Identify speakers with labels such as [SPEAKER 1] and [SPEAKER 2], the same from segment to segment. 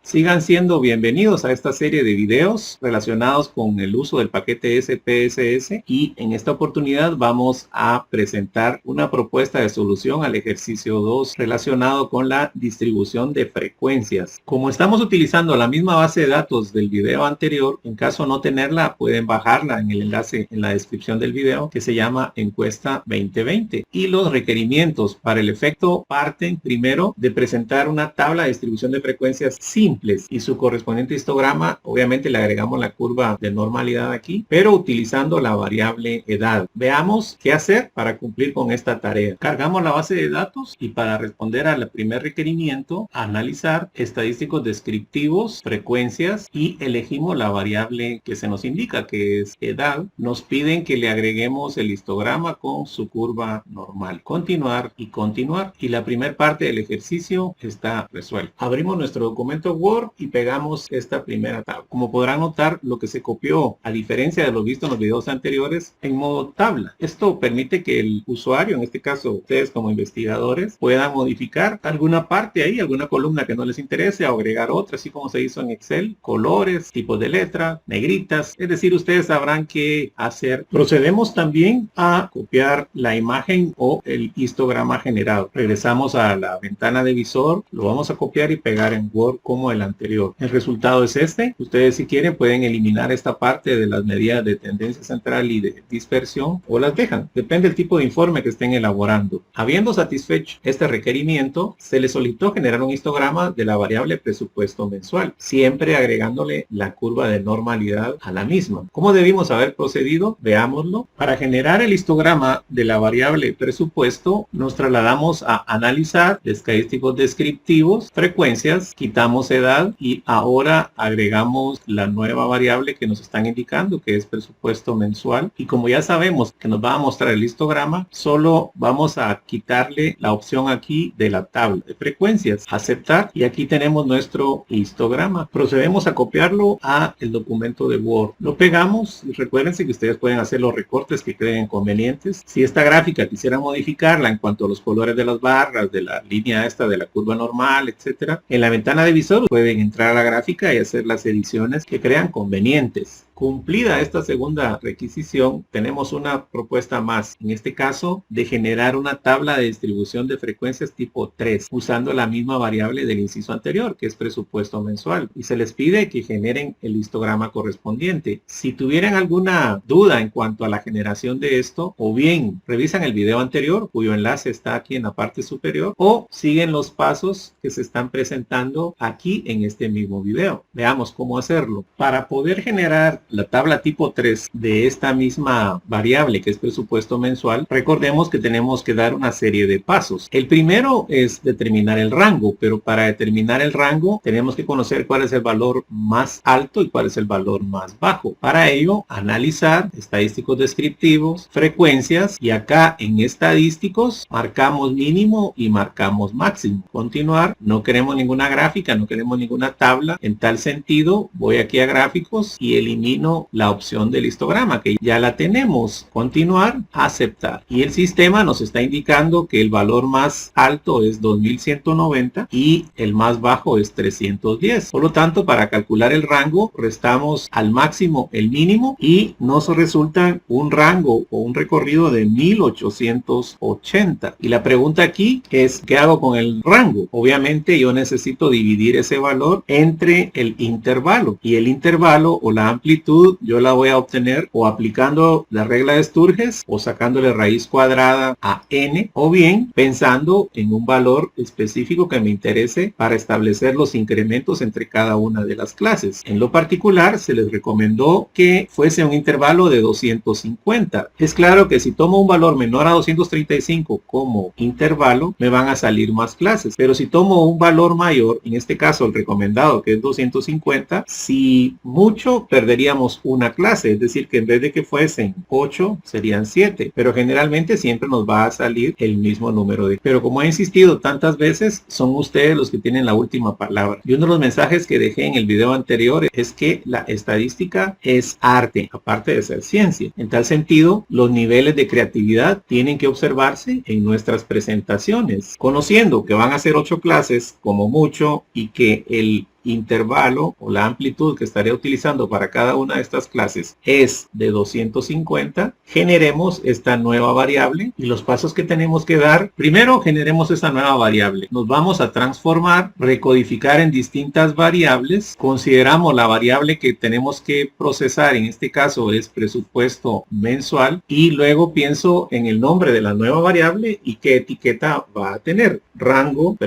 [SPEAKER 1] Sigan siendo bienvenidos a esta serie de videos relacionados con el uso del paquete SPSS y en esta oportunidad vamos a presentar una propuesta de solución al ejercicio 2 relacionado con la distribución de frecuencias. Como estamos utilizando la misma base de datos del video anterior, en caso no tenerla pueden bajarla en el enlace en la descripción del video que se llama Encuesta 2020 y los requerimientos para el efecto parten primero de presentar una tabla de distribución de frecuencias simples y su correspondiente histograma. Obviamente le agregamos la curva de normalidad aquí, pero utilizando la variable edad. Veamos qué hacer para cumplir con esta tarea. Cargamos la base de datos y para responder al primer requerimiento, analizar estadísticos descriptivos, frecuencias y elegimos la variable que se nos indica que es edad. Nos piden que le agreguemos el histograma con su curva normal. Continuar y continuar. Y la primera parte del ejercicio está resuelta. Abrimos nuestro documento Word y pegamos esta primera tabla. Como podrán notar, lo que se copió, a diferencia de lo visto en los videos anteriores, en modo tabla. Esto permite que el usuario, en este caso ustedes como investigadores, puedan modificar alguna parte ahí, alguna columna que no les interese, o agregar otra, así como se hizo en Excel, colores, tipos de letra, negritas. Es decir, ustedes sabrán qué hacer. Procedemos también a copiar la imagen o el histograma generado. Regresamos a la ventana de visor, lo vamos a copiar y pegar en Word como el anterior. El resultado es este. Ustedes si quieren pueden eliminar esta parte de las medidas de tendencia central y de dispersión o las dejan. Depende del tipo de informe que estén elaborando. Habiendo satisfecho este requerimiento, se les solicitó generar un histograma de la variable presupuesto mensual, siempre agregándole la curva de normalidad a la misma. ¿Cómo debimos haber procedido? Veámoslo. Para generar el histograma de la variable presupuesto, nos trasladamos a analizar estadísticos descriptivos, frecuencias, quitamos edad y ahora agregamos la nueva variable que nos están indicando que es presupuesto mensual. Y como ya sabemos que nos va a mostrar el histograma, solo vamos a quitarle la opción aquí de la tabla de frecuencias, aceptar, y aquí tenemos nuestro histograma. Procedemos a copiarlo a el documento de Word. Lo pegamos y recuérdense que ustedes pueden hacer los recortes que creen convenientes. Si esta gráfica quisiera modificarla en cuanto a los colores de las barras, de la línea esta, de la curva normal, etcétera, en la ventana de visor pueden entrar a la gráfica y hacer las ediciones que crean convenientes. Cumplida esta segunda requisición, tenemos una propuesta más, en este caso de generar una tabla de distribución de frecuencias tipo 3, usando la misma variable del inciso anterior, que es presupuesto mensual, y se les pide que generen el histograma correspondiente. Si tuvieran alguna duda en cuanto a la generación de esto, o bien revisan el video anterior, cuyo enlace está aquí en la parte superior, o siguen los pasos que se están presentando aquí en este mismo video. Veamos cómo hacerlo. Para poder generar la tabla tipo 3 de esta misma variable que es presupuesto mensual, recordemos que tenemos que dar una serie de pasos. El primero es determinar el rango, pero para determinar el rango tenemos que conocer cuál es el valor más alto y cuál es el valor más bajo. Para ello, analizar estadísticos descriptivos, frecuencias, y acá en estadísticos marcamos mínimo y marcamos máximo. Continuar, no queremos ninguna gráfica, no queremos ninguna tabla. En tal sentido, voy aquí a gráficos y elimino la opción del histograma que ya la tenemos. Continuar, aceptar. Y el sistema nos está indicando que el valor más alto es 2190 y el más bajo es 310. Por lo tanto, para calcular el rango, restamos al máximo el mínimo y nos resulta un rango o un recorrido de 1880. Y la pregunta aquí es, ¿qué hago con el rango? Obviamente yo necesito dividir ese valor entre el intervalo, y el intervalo o la amplitud yo la voy a obtener o aplicando la regla de Sturges o sacándole raíz cuadrada a n, o bien pensando en un valor específico que me interese para establecer los incrementos entre cada una de las clases. En lo particular se les recomendó que fuese un intervalo de 250. Es claro que si tomo un valor menor a 235 como intervalo me van a salir más clases, pero si tomo un valor mayor, en este caso el recomendado que es 250, si mucho perderíamos una clase, es decir que en vez de que fuesen 8 serían 7, pero generalmente siempre nos va a salir el mismo número de. Pero como he insistido tantas veces, son ustedes los que tienen la última palabra. Y uno de los mensajes que dejé en el video anterior es que la estadística es arte, aparte de ser ciencia. En tal sentido, los niveles de creatividad tienen que observarse en nuestras presentaciones, conociendo que van a ser 8 clases como mucho y que el intervalo o la amplitud que estaré utilizando para cada una de estas clases es de 250, generemos esta nueva variable y los pasos que tenemos que dar. Primero generemos esta nueva variable. Nos vamos a transformar, recodificar en distintas variables. Consideramos la variable que tenemos que procesar, en este caso es presupuesto mensual, y luego pienso en el nombre de la nueva variable y qué etiqueta va a tener. Rango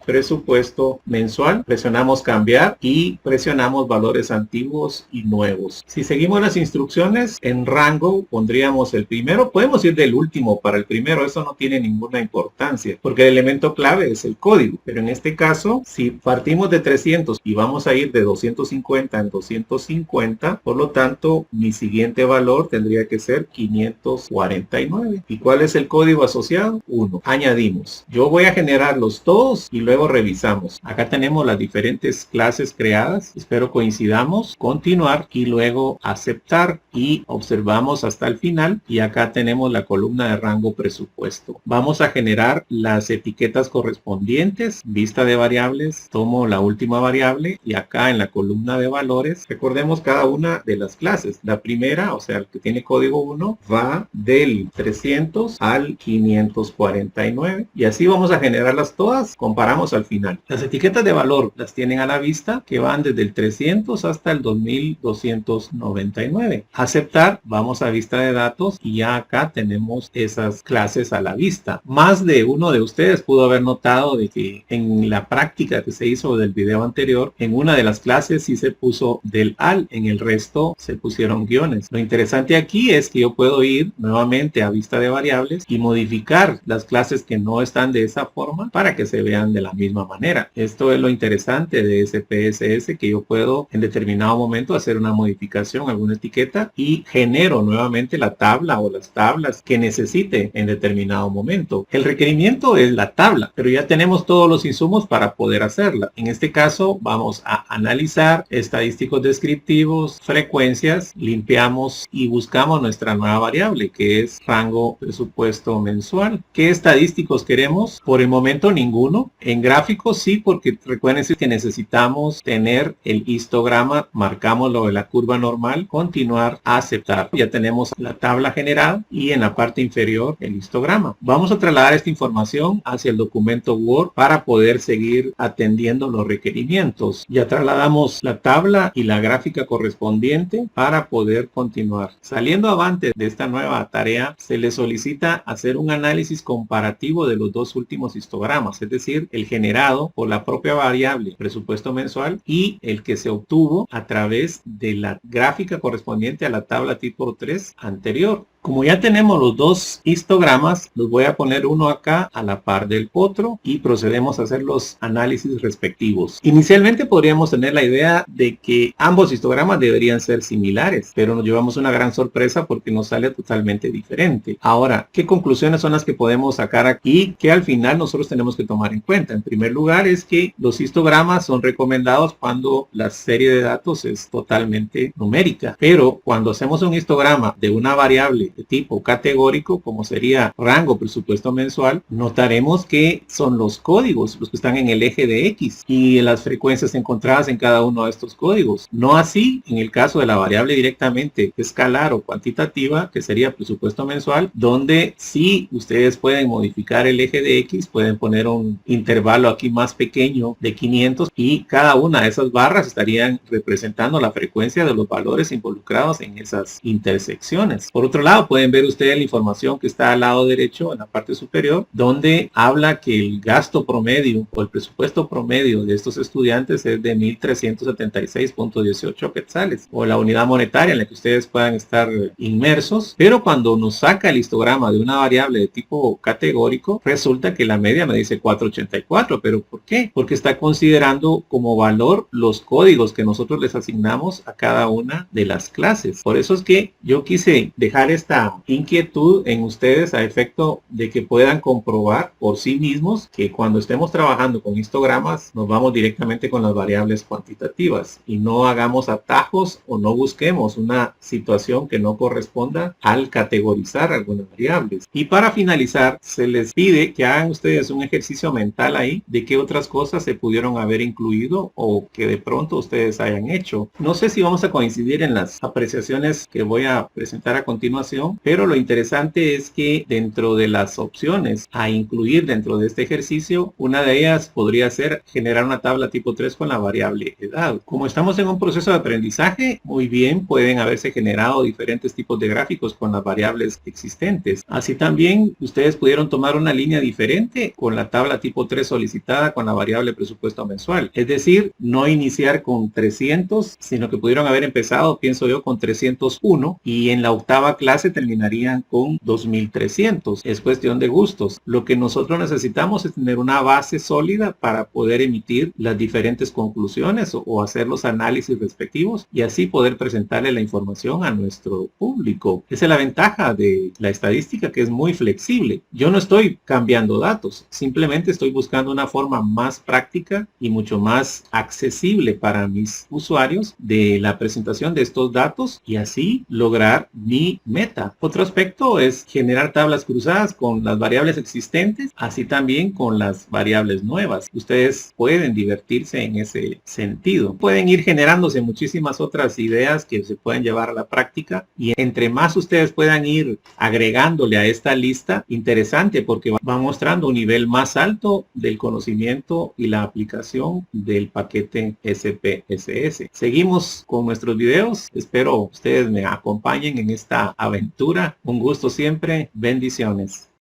[SPEAKER 1] presupuesto mensual. Presionamos cambiar y presionamos valores antiguos y nuevos. Si seguimos las instrucciones, en rango pondríamos el primero. Podemos ir del último para el primero, eso no tiene ninguna importancia porque el elemento clave es el código. Pero en este caso, si partimos de 300 y vamos a ir de 250 en 250, por lo tanto mi siguiente valor tendría que ser 549. ¿Y cuál es el código asociado? 1. Añadimos. Yo voy a generarlos todos y luego revisamos. Acá tenemos las diferentes clases creadas. Espero coincidamos. Continuar y luego aceptar, y observamos hasta el final, y acá tenemos la columna de rango presupuesto. Vamos a generar las etiquetas correspondientes. Vista de variables, tomo la última variable y acá en la columna de valores, recordemos cada una de las clases. La primera, o sea, el que tiene código 1, va del 300 al 549 y así vamos a generarlas todas. Comparamos al final. Las etiquetas de valor las tienen a la vista, que van desde el 300 hasta el 2299. Aceptar, vamos a vista de datos y ya acá tenemos esas clases a la vista. Más de uno de ustedes pudo haber notado de que en la práctica que se hizo del video anterior, en una de las clases sí se puso del al, en el resto se pusieron guiones. Lo interesante aquí es que yo puedo ir nuevamente a vista de variables y modificar las clases que no están de esa forma para que se vean de la misma manera. Esto es lo interesante de SPSS, que yo puedo en determinado momento hacer una modificación, alguna etiqueta, y genero nuevamente la tabla o las tablas que necesite en determinado momento. El requerimiento es la tabla, pero ya tenemos todos los insumos para poder hacerla. En este caso vamos a analizar estadísticos descriptivos, frecuencias, limpiamos y buscamos nuestra nueva variable que es rango presupuesto mensual. ¿Qué estadísticos queremos? Por el momento ninguno. En gráficos sí, porque recuerden que necesitamos tener el histograma, marcamos lo de la curva normal, continuar, aceptar. Ya tenemos la tabla generada y en la parte inferior el histograma. Vamos a trasladar esta información hacia el documento Word para poder seguir atendiendo los requerimientos. Ya trasladamos la tabla y la gráfica correspondiente para poder continuar. Saliendo avante de esta nueva tarea, se le solicita hacer un análisis comparativo de los dos últimos histogramas, es decir, el generado por la propia variable presupuesto mensual y el que se obtuvo a través de la gráfica correspondiente a la tabla tipo 3 anterior. Como ya tenemos los dos histogramas, los voy a poner uno acá a la par del otro y procedemos a hacer los análisis respectivos. Inicialmente podríamos tener la idea de que ambos histogramas deberían ser similares, pero nos llevamos una gran sorpresa porque nos sale totalmente diferente. Ahora, ¿qué conclusiones son las que podemos sacar aquí que al final nosotros tenemos que tomar en cuenta? En primer lugar es que los histogramas son recomendados cuando la serie de datos es totalmente numérica, pero cuando hacemos un histograma de una variable de tipo categórico, como sería rango presupuesto mensual, notaremos que son los códigos los que están en el eje de X y las frecuencias encontradas en cada uno de estos códigos. No así en el caso de la variable directamente escalar o cuantitativa, que sería presupuesto mensual, donde sí ustedes pueden modificar el eje de X, pueden poner un intervalo aquí más pequeño de 500 y cada una de esas barras estarían representando la frecuencia de los valores involucrados en esas intersecciones. Por otro lado, pueden ver ustedes la información que está al lado derecho en la parte superior, donde habla que el gasto promedio o el presupuesto promedio de estos estudiantes es de 1.376.18 quetzales, o la unidad monetaria en la que ustedes puedan estar inmersos. Pero cuando nos saca el histograma de una variable de tipo categórico, resulta que la media me dice 484. ¿Pero por qué? Porque está considerando como valor los códigos que nosotros les asignamos a cada una de las clases. Por eso es que yo quise dejar esta esta inquietud en ustedes a efecto de que puedan comprobar por sí mismos que cuando estemos trabajando con histogramas nos vamos directamente con las variables cuantitativas y no hagamos atajos o no busquemos una situación que no corresponda al categorizar algunas variables. Y para finalizar, se les pide que hagan ustedes un ejercicio mental ahí de qué otras cosas se pudieron haber incluido o que de pronto ustedes hayan hecho. No sé si vamos a coincidir en las apreciaciones que voy a presentar a continuación, pero lo interesante es que dentro de las opciones a incluir dentro de este ejercicio, una de ellas podría ser generar una tabla tipo 3 con la variable edad. Como estamos en un proceso de aprendizaje, muy bien pueden haberse generado diferentes tipos de gráficos con las variables existentes. Así también ustedes pudieron tomar una línea diferente con la tabla tipo 3 solicitada con la variable presupuesto mensual. Es decir, no iniciar con 300, sino que pudieron haber empezado, pienso yo, con 301 y en la octava clase terminarían con 2300. Es cuestión de gustos. Lo que nosotros necesitamos es tener una base sólida para poder emitir las diferentes conclusiones o hacer los análisis respectivos y así poder presentarle la información a nuestro público. Esa es la ventaja de la estadística, que es muy flexible. Yo no estoy cambiando datos, simplemente estoy buscando una forma más práctica y mucho más accesible para mis usuarios de la presentación de estos datos y así lograr mi meta. Otro aspecto es generar tablas cruzadas con las variables existentes, así también con las variables nuevas. Ustedes pueden divertirse en ese sentido. Pueden ir generándose muchísimas otras ideas que se pueden llevar a la práctica y entre más ustedes puedan ir agregándole a esta lista, interesante porque va mostrando un nivel más alto del conocimiento y la aplicación del paquete SPSS. Seguimos con nuestros videos. Espero ustedes me acompañen en esta aventura. Un gusto siempre. Bendiciones.